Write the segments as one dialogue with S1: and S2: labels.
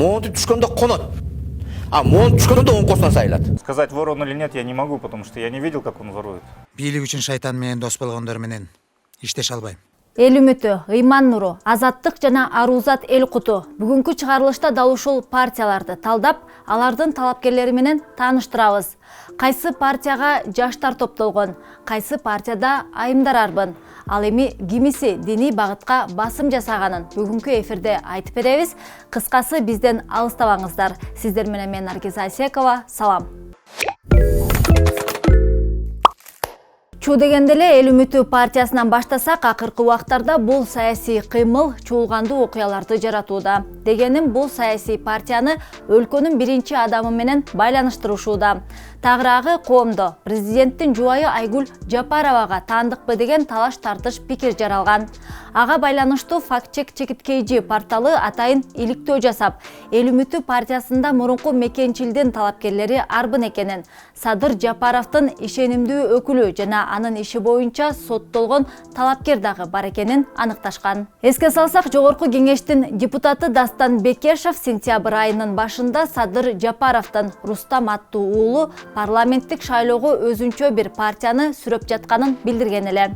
S1: монты түшкөндө конот. А монт түшкөндө оң корсуна сайлат.
S2: Сказать, вор он или нет, я не могу, потому что я не видел, как он ворует.
S3: Бийлик үчүн шайтан менен дос болгондор менен иштеше албайм.
S4: Эл үмүтү, Ыйман Нуру, Азаттык жана Арузат Эл Куту бүгүнкү чыгарылышта дал ушул партияларды талдап, алардын талапкерлери менен тааныштырабыз. Кайсы партияга жаштар топтолгон, кайсы партияда айымдар арбын, ал эми кимиси диний багытка басым жасаганын бүгүнкү эфирде айтып беребиз. Кыскасы бизден алыстабаңыздар. Сиздер менен мен Наргиз Айсекова, салам. Чуу дегенде эле Эл үмүтү партиясынан баштасак, акыркы убактарда бул саясий кыймыл чуулгандуу окуяларды жаратууда. Дегеним, бул саясий партияны өлкөнүн биринчи адамы менен байланыштырушууда. Тагыраагы коомдо президенттин жубайы Айгүл Жапаровага таандыкпы деген талаш-тартыш пикир жаралган. Ага байланыштуу факт-чек чекиткейжи порталы атайын иликтөө жасап, Эл үмүтү партиясында мурунку мекенчилдин талапкерлери арбын экенин, Садыр Жапаровдун ишенимдүү өкүлү жана анын иши боюнча соттолгон талапкер дагы бар экенин аныкташкан. Эске салсак, жогорку кеңештин депутаты Дастан Бекешев сентябрь айынын башында Садыр Жапаровдун Рустам аттуу уулу парламенттик шайлоого өзүнчө бир партияны сүрөп жатканын билдирген эле.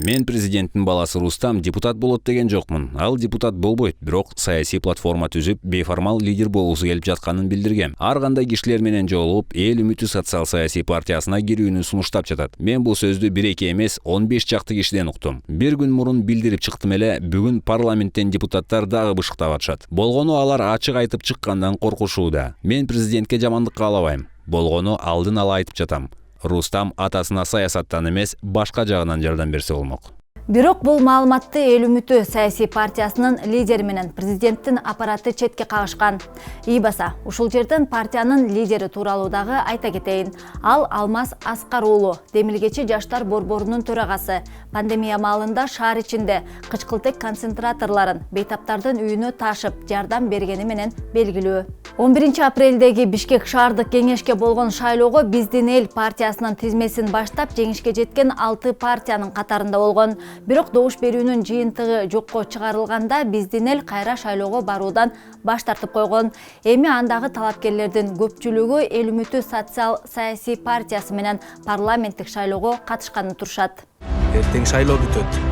S5: Мен президенттин баласы Рустам депутат болот деген жокмун. Ал депутат болбойт, бирок саясий платформа түзүп, бейформал лидер болуусу келип жатканын билдиргем. Ар кандай кишилер менен жолугуп, Эл үмүтү социал саясий партиясына кирүүнү сунуштап жатат. Мен бул сөздү 1-2 эмес, 15 чакты кишиден уктум. Бир күн мурун билдирип чыктым эле, бүгүн парламенттен депутаттар дагы бышыктап атышат. Болгону алар ачык айтып чыккандан коркушууда. Мен президентке жамандык каалабайм. Болгону алдын ала айтып жатам. Рустам атасына саясаттан эмес, башка жагынан жардам берсе болмок.
S4: Бирок бул маалыматты Эл үмүтү саясий партиясынын лидери менен президенттин аппараты четке кагышкан. Ийбаса, ушул жерден партиянын лидери тууралуу дагы айта кетейин. Ал Алмаз Аскар уулу, Демилгечи жаштар борборунун төрагасы. Пандемия маалында шаар ичинде кычкылтек концентраторлорун бейтаптардын үйүнө ташып жардам бергени менен белгилүү. 11 апрелдеги Бишкек шаардык кеңешке болгон шайлоого Биздин эл партиясынын тизмесин баштап жеңишке жеткен 6 партиянын катарында болгон. Бирок добуш берүүнүн жыйынтыгы жокко чыгарылганда Биздин эл кайра шайлоого баруудан баш тартып койгон. Эми андагы талапкерлердин көпчүлүгү Эл үмүтү социал саясий партиясы менен парламенттик шайлоого катышканын турушат.
S6: Эртең шайлоо бүтөт.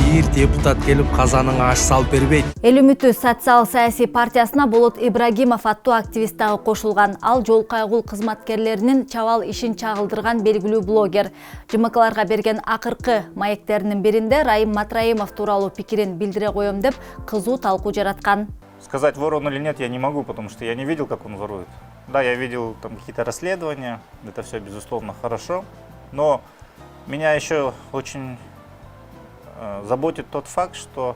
S6: Бир депутат келип казаныңа аш салып бербейт.
S4: Эл үмүтү социал саясий партиясына Болот Ибрагимов аттуу активист дагы кошулган. Ал жол кайгул кызматкерлеринин чабал ишин чагылдырган белгилүү блогер. ЖМКларга берген акыркы маектеринин биринде Райым Матраимов тууралуу пикирин билдире коем деп кызуу талкуу жараткан.
S2: Сказать, вор он или нет, я не могу, потому что я не видел, как он ворует. Да, я видел там какие-то расследования, это все безусловно хорошо, но меня еще очень заботит тот факт, что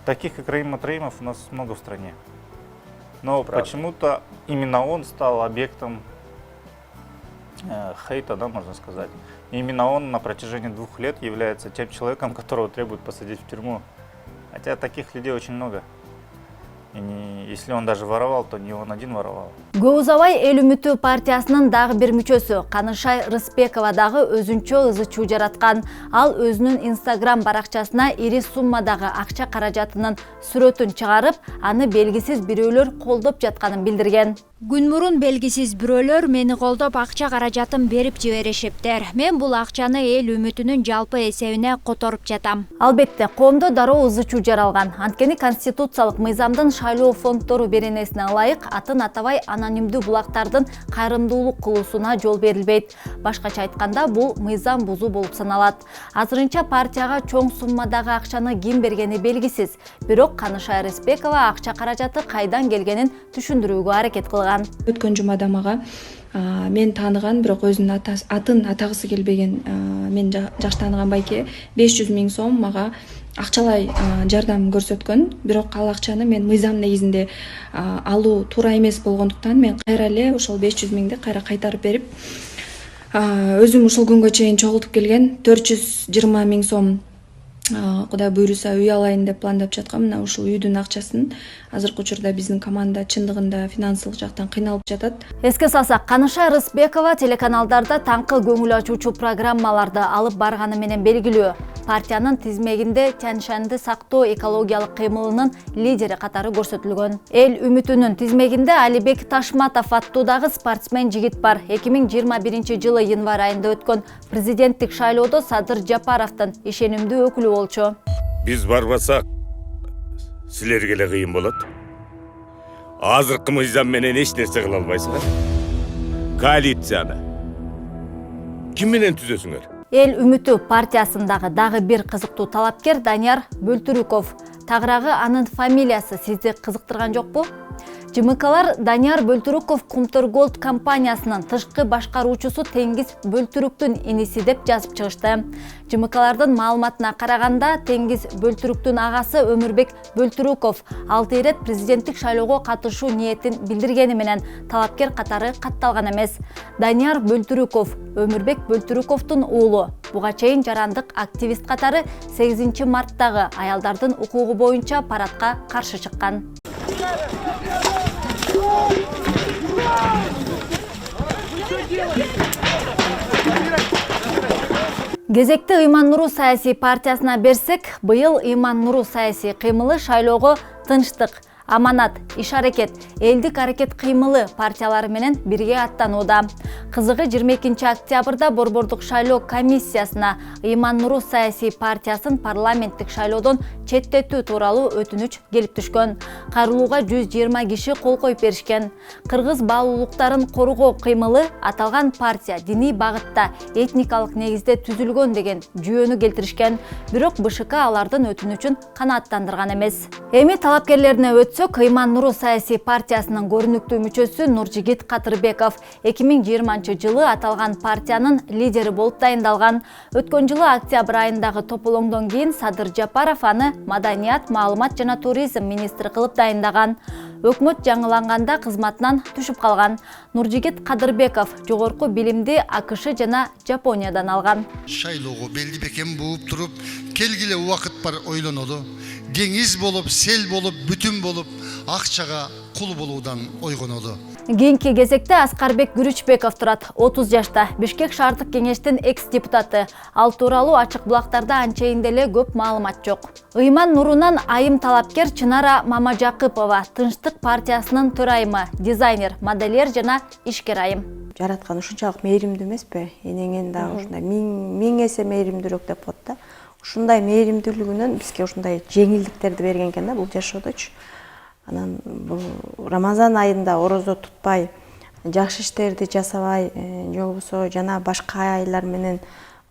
S2: таких, как Раим Матраимов, у нас много в стране. Но почему-то именно он стал объектом хейта, да, можно сказать. И именно он на протяжении 2 лет является тем человеком, которого требуют посадить в тюрьму. Хотя таких людей очень много. И если он даже воровал, то не он один воровал.
S4: Көп узабай Эл үмүтү партиясынын дагы бир мүчөсү Канышай Рыспекова дагы өзүнчө ызы чуу жараткан. Ал өзүнүн Инстаграм баракчасына ири суммадагы акча каражатынын сүрөтүн чыгарып, аны белгисиз бирөөлөр колдоп жатканын билдирген.
S7: Күн мурун белгисиз бирөөлөр мени колдоп акча каражатын берип жиберишиптер. Мен бул акчаны Эл үмүтүнүн жалпы эсебине которуп жатам.
S4: Албетте, коомдо дароо ызы чуу жаралган. Анткени конституциялык мыйзамдын шайлоо фонддору беренесине ылайык атын атабай анонимдүү булактардын кайрымдуулук кылуусуна жол берилбейт. Башкача айтканда, бул мыйзам бузуу болуп саналат. Азырынча партияга чоң суммадагы акчаны ким бергени белгисиз. Бирок Канышай Рыспекова акча каражаты кайдан келгенин түшүндүрүүгө аракет кылган.
S8: Өткөн жумада мага мен тааныган, бирок өзүнүн атын атагысы келбеген мен жакшы тааныган байке 500 000 сом мага акчалай жардам көрсөткөн. Бирок ал акчаны мен мыйзам негизинде алуу туура эмес болгондуктан мен кайра эле ошол 500 000ди кайра кайтарып берип, өзүм ушул күнгө чейин чогултуп келген 420 000 сом Кудай буйруса үй алайын деп пландап жаткан. Мына ушул үйдүн акчасын азыркы учурда биздин команда чындыгында финансылык жактан кыйналып жатат.
S4: Эске салсак, Канышай Рыспекова телеканалдарда таңкы көңүл ачуучу программаларды алып барганы менен белгилүү. партиянын тизмегинде Тянь-Шаньды сактоо экологиялык кыймылынын лидери катары көрсөтүлгөн. Эл үмүтүнүн тизмегинде Алибек Ташматов аттуудагы спортсмен жигит бар. 2021 жылы январь айында өткөн президенттик шайлоодо Садыр Жапаровдун ишенимдүү өкүлү болчу.
S9: Биз барбасак, силерге эле кыйын болот. Азыркы мыйзам менен эч нерсе кыла албайсыңар. Коалицияны ким менен түзөсүңөр?
S4: Эл үмүтү партиясындагы дагы бир кызыктуу талапкер Данияр Бөлтүрүков. Тагыраагы анын фамилиясы сизди кызыктырган жокпу? ЖМКлар Данияр Бөлтүрүков Кумтөр-Голд компаниясынын тышкы башкаруучусу Теңиз Бөлтүрүктүн иниси деп жазып чыгышты. ЖМКлардын маалыматына караганда Теңиз Бөлтүрүктүн агасы Өмүрбек Бөлтүрүков 6 ирет президенттик шайлоого катышуу ниетин билдиргени менен талапкер катары катталган эмес. Данияр Бөлтүрүков Өмүрбек Бөлтүрүковдун уулу. Буга чейин жарандык активист катары 8 марттагы аялдардын укугу боюнча парадка каршы чыккан. Кезекти Ыйман Нуру саясий партиясына берсек, быйыл Ыйман Нуру саясий кыймылы шайлоого тынчтык, аманат, иш-аракет, элдик аракет кыймылы партиялары менен бирге аттанууда. Кызыгы 22 октябрда Борбордук шайлоо комиссиясына Ыйман Нуру саясий партиясын парламенттик шайлоодон четтетүү тууралуу өтүнүч келип түшкөн. Кайрылууга 120 киши кол коюп беришкен. Кыргыз баалуулуктарын коргоо кыймылы аталган партия диний багытта этникалык негизде түзүлгөн деген жүйөнү келтиришкен. Бирок БШК алардын өтүнүчүн канааттандырган эмес. Эми талапкерлерине өтсөк, Ыйман Нуру саясий партиясынын көрүнүктүү мүчөсү Нуржигит Катырбеков 2020 жылы аталган партиянын лидери болуп дайындалган. Өткөн жылы октябрь айындагы тополоңдон кийин Садыр Жапаров аны Маданият, маалымат жана туризм министри кылып дайындаган. Өкмөт жаңыланганда кызматынан түшүп калган. Нуржигит Кадырбеков жогорку билимди АКШ жана Жапониядан алган.
S10: Шайлоого белди бекем бууп туруп, келгиле убакыт бар ойлонолу. Деңиз болуп, сел болуп, бүтүн болуп, акчага кул болуудан ойгонолу.
S4: Кийинки кезекте Аскарбек Күрүчбеков турат. 30 жашта, Бишкек шаардык кеңештин экс-депутаты. Ал тууралуу ачык булактарда анчейин деле көп маалымат жок. Ыйман Нурунан айым талапкер Чынара Мамажакыпова, Тынчтык партиясынын төрайымы, дизайнер, модельер жана ишкер айым.
S11: Жараткан ушунчалык мээримдүү эмеспи? Энеңен дагы ушундай миң эсе мээримдүүрөөк деп коет да. Ушундай мээримдүүлүгүнөн бизге ушундай жеңилдиктерди берген экен да бул жашоодочу. Анан бул Рамазан айында орозо тутпай, жакшы иштерди жасабай, же болбосо жана башка айлар менен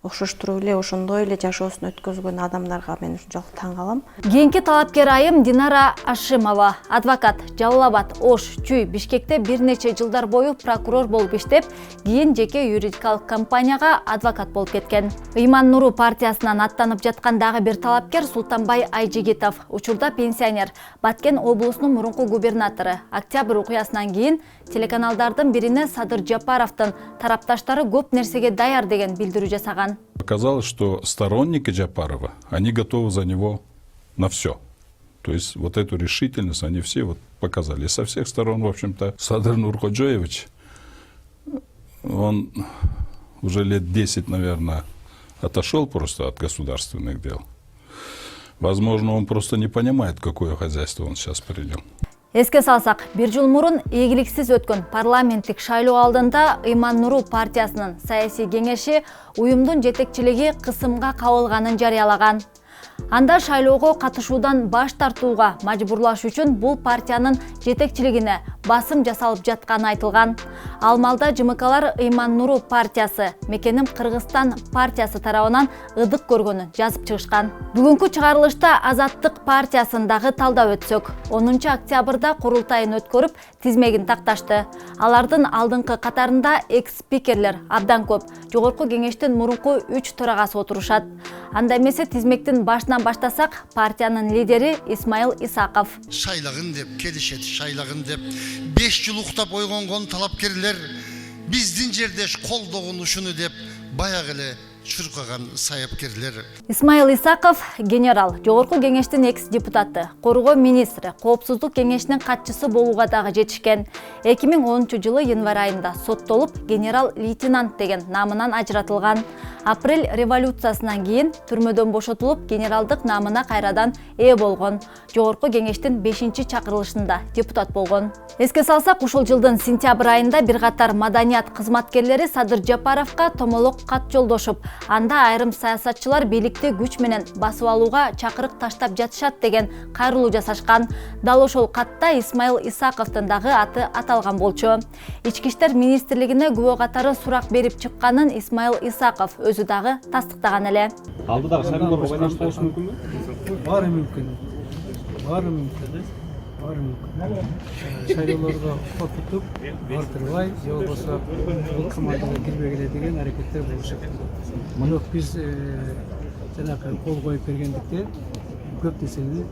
S11: окшоштуруп эле ошондой эле жашоосун өткөзгөн адамдарга мен ушунчалык таң калам.
S4: Кийинки талапкер айым Динара Ашимова, адвокат, Жалал Абад, Ош, Чүй, Бишкекте бир нече жылдар бою прокурор болуп иштеп, кийин жеке юридикалык компанияга адвокат болуп кеткен. Ыйман Нуру партиясынан аттанып жаткан дагы бир талапкер Султанбай Айжигитов, учурда пенсионер, Баткен облусунун мурунку губернатору. Октябрь окуясынан кийин телеканалдардын бирине Садыр Жапаровдун тарапташтары көп нерсеге даяр деген билдирүү жасаган.
S12: Оказалось, что сторонники Джапарова, они готовы за него на все. То есть вот эту решительность они все вот показали. И со всех сторон, в общем-то, Садыр Нурходжоевич, он уже лет 10, наверное, отошел просто от государственных дел. Возможно, он просто не понимает, какое хозяйство он сейчас принял.
S4: Эске салсак, бир жыл мурун ийгиликсиз өткөн парламенттик шайлоо алдында Ыйман Нуру партиясынын саясий кеңеши уюмдун жетекчилиги кысымга кабылганын жарыялаган. Анда шайлоого катышуудан баш тартууга мажбурлаш үчүн бул партиянын жетекчилигине басым жасалып жатканы айтылган. Ал малда ЖМКлар Ыйман Нуру партиясы, мекеним Кыргызстан партиясы тарабынан ыдык көргөнүн жазып чыгышкан. Бүгүнкү чыгарылышта Азаттык партиясындагы талдап өтсөк, 10 октябрда курултайын өткөрүп, тизмегин такташты. Алардын алдыңкы катарында экс-спикерлер абдан көп. Жогорку кеңештин мурунку 3 төрагасы отурушат. Анда эмесе тизмектин башынан баштасак, партиянын лидери Исмаил Исаков.
S10: Шайлагын деп келишет, шайлагын деп 5 жыл уктап ойгонгон талапкерлер биздин жерде колдогон ушуну деп баягы эле чуркаган саяпкерлер.
S4: Исмаил Исаков генерал, жогорку кеңештин экс депутаты, коргоо министри, коопсуздук кеңешинин катчысы болууга дагы жетишкен. 2010 жылы январь айында соттолуп генерал лейтенант деген намынан ажыратылган. Апрель революциясынан кийин түрмөдөн бошотулуп генералдык намына кайрадан ээ болгон. Жогорку кеңештин 5-чакырылышында депутат болгон. Эске салсак, ушул жылдын сентябрь айында бир катар маданият кызматкерлери Садыр Жапаровго томолок кат жолдошуп, анда айрым саясатчылар бийликти күч менен басып алууга чакырык таштап жатышат деген кайрылуу жасашкан. Дал ошол катта Исмаил Исаковдун дагы аты аталган болчу. Ички иштер министрлигине күбө катары сурак берип чыкканын Исмаил Исаков өзү дагы тастыктаган эле.
S6: Алдыдагы шайлоолорго байланыштуу болушу мүмкүнбү? Баары мүмкүн. Баары мүмкүн. Баары мүмкүн. Шайлоолорго коркутуп, бартырбай, же болбосо бул командага кирбегиле деген аракеттер болушу керек. Бирок биз жанагы кол коюп бергендиктен көп нерсени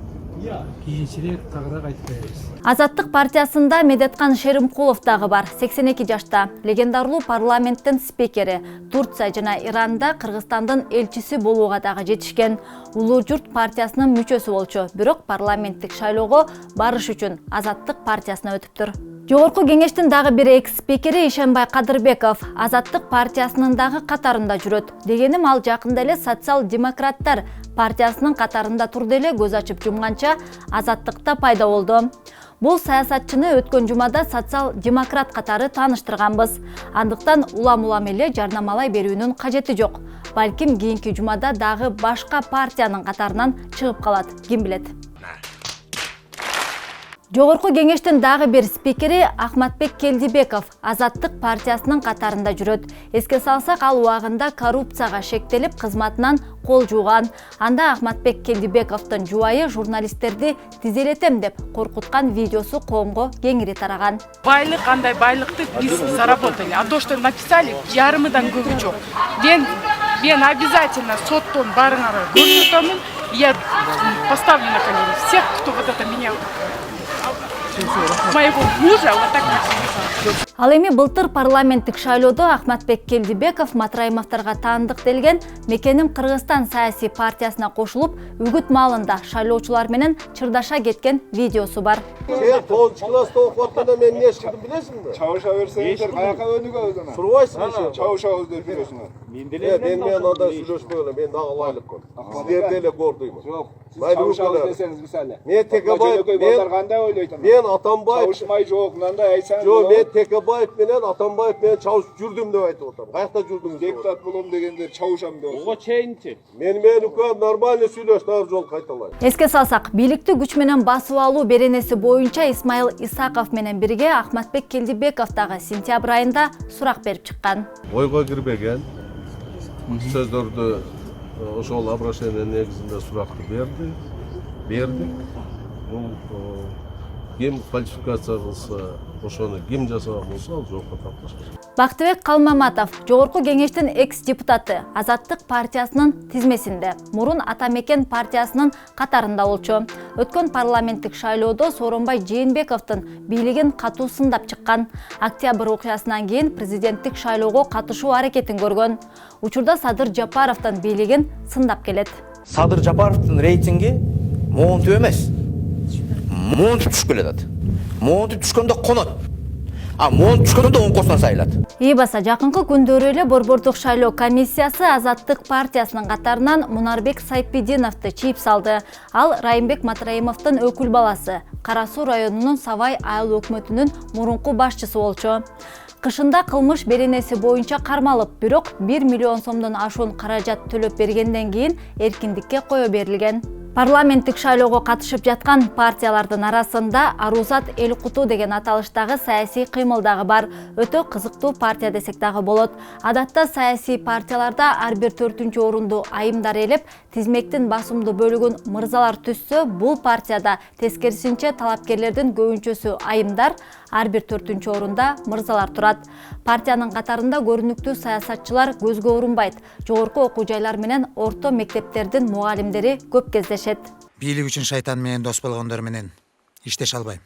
S6: кийинчерээк тагыраак айтып беребиз.
S4: Азаттык партиясында Медеткан Шеримкулов дагы бар. 82 жашта. Легендарлуу парламенттин спикери, Турция жана Иранда Кыргызстандын элчиси болууга дагы жетишкен. Улуу журт партиясынын мүчөсү болчу. Бирок парламенттик шайлоого барыш үчүн Азаттык партиясына өтүптүр. Жогорку кеңештин дагы бир экс-спикери Ишенбай Кадырбеков Азаттык партиясынын дагы катарында жүрөт. Дегеним, ал жакында эле социал-демократтар партиясынын катарында турду эле көз ачып жумганча Азаттыкта пайда болду. Бул саясатчыны өткөн жумада социал-демократ катары тааныштырганбыз. Андыктан улам эле жарнамалай берүүнүн кажети жок. Балким кийинки жумада дагы башка партиянын катарынан чыгып калат, ким билет. Жогорку кеңештин дагы бир спикери Ахматбек Келдибеков Азаттык партиясынын катарында жүрөт. Эске салсак, ал убагында коррупцияга шектелип кызматынан кол жууган. Анда Ахматбек Келдибековдун жубайы журналисттерди тизелетем деп коркуткан видеосу коомго кеңири тараган.
S13: Байлык, андай байлыкты биз заработали, а то, что написали, ярымыдан көбү жок. Мен обязательно соттон барыңары көрсөтөмүн. Я поставлю на колени всех, кто вот это меня моего мужа вот так.
S4: Ал эми былтыр парламенттик шайлоодо Ахматбек Келдибеков Матраимовторго таандык делген Мекеним Кыргызстан саясий партиясына кошулуп, үгүт маалында шайлоочулар менен чырдаша кеткен видеосу бар.
S14: Сен 9 класста окуп атканда мен эмне кылдым билесиңби? Чабыша берсеңиздер, каяка өнүгө өзүңөр. Сурбайсыңбы? Чабыша өздөрү бересиңер. Мен анда сүйлөшпөй элем, мен дагы лайлык көр. Сиздерди эле көрдүм. Жок. Чабыша десеңиз мисалы. Мен Текебаев, кандай ойлойт ана? Мен Атамбаев. Чабышмай жок, мындай айтсаңыз. Жок, мен Текебаев менен Атамбаев менен чабышып жүрдүм деп айтып атам. Каякта жүрдүңүз? Депутат болом дегендер чабышам деп. Ого чейинчи. Мен үкөм нормально сүйлөш, дагы жол кайталайт.
S4: Эске салсак, бийликти күч менен басып алуу беренеси боюнча Исмаил Исаков менен бирге Ахматбек Келдибеков дагы сентябрь айында сурак берип чыккан.
S14: Ойго кирбеген сөздөрдү ошол обращение негизинде суракты бердик. Бул ким фальсификация кылса, ошону ким жасаган болсо, ал жоопко тартылыш.
S4: Бактыбек Калмаматов жогорку кеңештин экс-депутаты, Азаттык партиясынын тизмесинде, мурун Атамекен партиясынын катарында болчу. Өткөн парламенттик шайлоодо Сооронбай Жээнбековдун бийлигин катуу сындап чыккан. Октябрь окуясынан кийин президенттик шайлоого катышуу аракетин көргөн. Учурда Садыр Жапаровдун бийлигин сындап келет.
S1: Садыр Жапаровдун рейтинги монтип эмес. Монтип түшүп келет. Монтип түшкөндө конот. А монтип түшкөндө оң косуна сайлат.
S4: Баса жакынкы күндөрү эле Борбордук шайлоо комиссиясы Азаттык партиясынын катарынан Мунарбек Сайпидиновду чийип салды. Ал Райымбек Матраимовдун өкүл баласы, Кара Суу районунун Савай айыл өкмөтүнүн мурунку башчысы болчу. Кышында кылмыш беренеси боюнча кармалып, бирок 1 миллион сомдон ашуун каражат төлөп бергенден кийин эркиндикке кое берилген. Парламенттик шайлоого катышып жаткан партиялардын арасында Арузат эл куту деген аталыштагы саясий кыймыл дагы бар. Өтө кызыктуу партия десек дагы болот. Адатта саясий партияларда ар бир 4-чү орунду айымдар ээлеп, тизмектин басымдуу бөлүгүн мырзалар түзсө, бул партияда тескерисинче талапкерлердин көбүнчөсү айымдар, ар бир 4-чү орунда мырзалар турат. Партиянын катарында көрүнүктүү саясатчылар көзгө урунбайт. Жогорку окуу жайлар менен орто мектептердин мугалимдери көп кездешет.
S3: Бийлик үчүн шайтан менен дос болгондор менен иштеше албайм.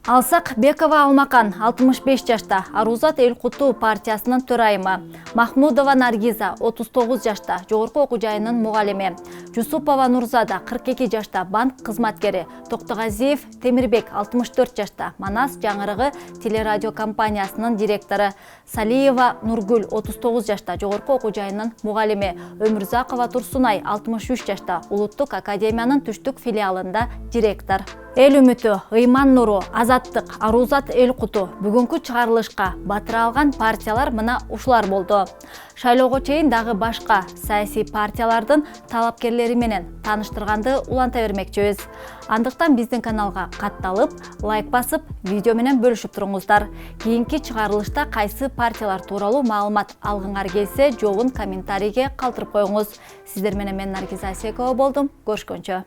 S4: Алсак Бекова Алмакан 65 жашта, Арузат Эл Куту партиясынын төрайымы. Махмудова Наргиза 39 жашта, жогорку окуу жайынын мугалими. Жусупова Нурзада 42 жашта, банк кызматкери. Токтогазиев Темирбек 64 жашта, Манас жаңырыгы телерадио компаниясынын директору. Салиева Нургүл 39 жашта, жогорку окуу жайынын мугалими. Өмүрзакова Турсунай 63 жашта, Улуттук академиянын түштүк филиалында директор. Эл үмүтү, Ыйман Нуру, Азаттык, Арузат Эл Куту бүгүнкү чыгарылышка батыра алган партиялар мына ушулар болду. Шайлоого чейин дагы башка саясий партиялардын талапкерлери менен тааныштырганды уланта бермекчибиз. Андыктан биздин каналга катталып, лайк басып, видео менен бөлүшүп туруңуздар. Кийинки чыгарылышта кайсы партиялар тууралуу маалымат алгыңар келсе, жообун комментарийге калтырып коюңуз. Сиздер менен мен Наргиза Асекова болдум. Көрүшкөнчө.